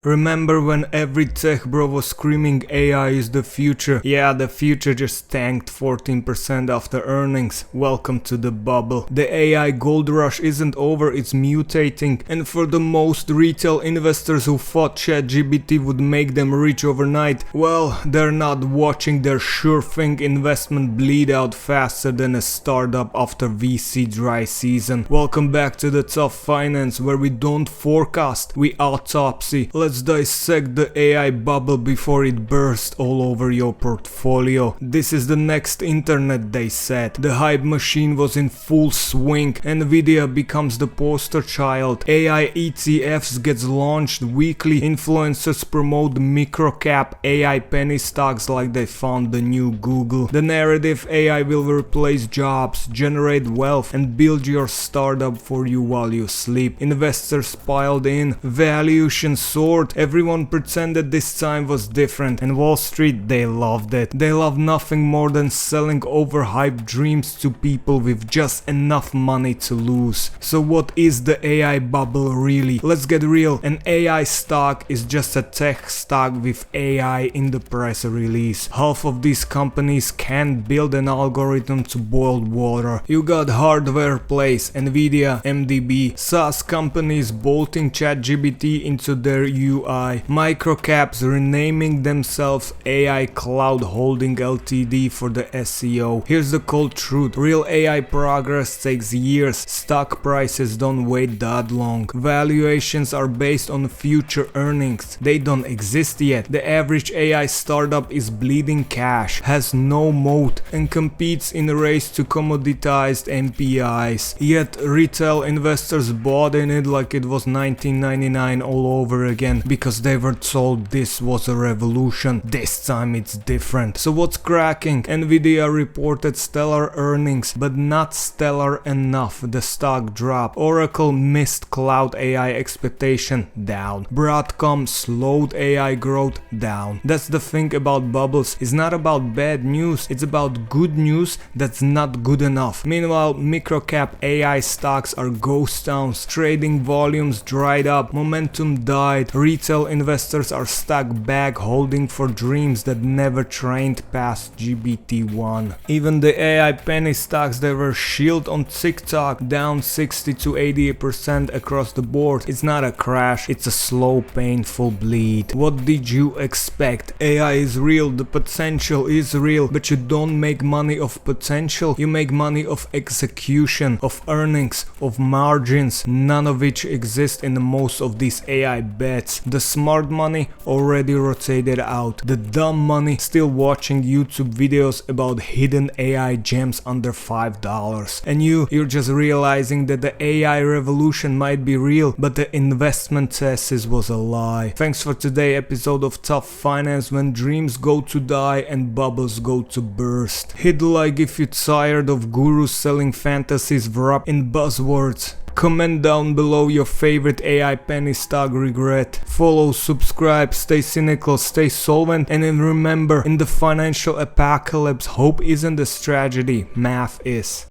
Remember when every tech bro was screaming AI is the future? Yeah, the future just tanked 14% after earnings. Welcome to the bubble. The AI gold rush isn't over, it's mutating. And for the most retail investors who thought ChatGPT would make them rich overnight, well, they're not watching their sure thing investment bleed out faster than a startup after VC dry season. Welcome back to the Tough Finance, where we don't forecast, we autopsy. Let's dissect the AI bubble before it bursts all over your portfolio. This is the next internet, they said. The hype machine was in full swing. Nvidia becomes the poster child. AI ETFs gets launched weekly. Influencers promote microcap AI penny stocks like they found the new Google. The narrative AI will replace jobs, generate wealth, and build your startup for you while you sleep. Investors piled in. Valuations soared. Everyone pretended this time was different, and Wall Street, they loved it. They love nothing more than selling overhyped dreams to people with just enough money to lose. So what is the AI bubble really? Let's get real. An AI stock is just a tech stock with AI in the press release. Half of these companies can't build an algorithm to boil water. You got hardware plays, Nvidia, MDB, SaaS companies bolting ChatGPT into their UI, microcaps renaming themselves AI Cloud Holding Ltd for the SEO. Here's the cold truth: real AI progress takes years. Stock prices don't wait that long. Valuations are based on future earnings. They don't exist yet. The average AI startup is bleeding cash, has no moat, and competes in a race to commoditized MPIs. Yet retail investors bought in it like it was 1999 all over again, because they were told this was a revolution. This time it's different. So what's cracking? Nvidia reported stellar earnings, but not stellar enough. The stock dropped. Oracle missed cloud AI expectation, down. Broadcom slowed AI growth, down. That's the thing about bubbles. It's not about bad news, it's about good news that's not good enough. Meanwhile, microcap AI stocks are ghost towns. Trading volumes dried up, momentum died. Retail investors are stuck back holding for dreams that never trained past GPT-1. Even the AI penny stocks that were shielded on TikTok down 60 to 80% across the board. It's not a crash, it's a slow, painful bleed. What did you expect? AI is real, the potential is real, but you don't make money off potential, you make money off execution, of earnings, of margins, none of which exist in most of these AI bets. The smart money already rotated out. The dumb money still watching YouTube videos about hidden AI gems under $5. And you're just realizing that the AI revolution might be real, but the investment thesis was a lie. Thanks for today's episode of Tough Finance, when dreams go to die and bubbles go to burst. Hit like if you're tired of gurus selling fantasies wrapped in buzzwords. Comment down below your favorite AI penny stock regret. Follow, subscribe, stay cynical, stay solvent, and then remember, in the financial apocalypse, hope isn't a strategy, math is.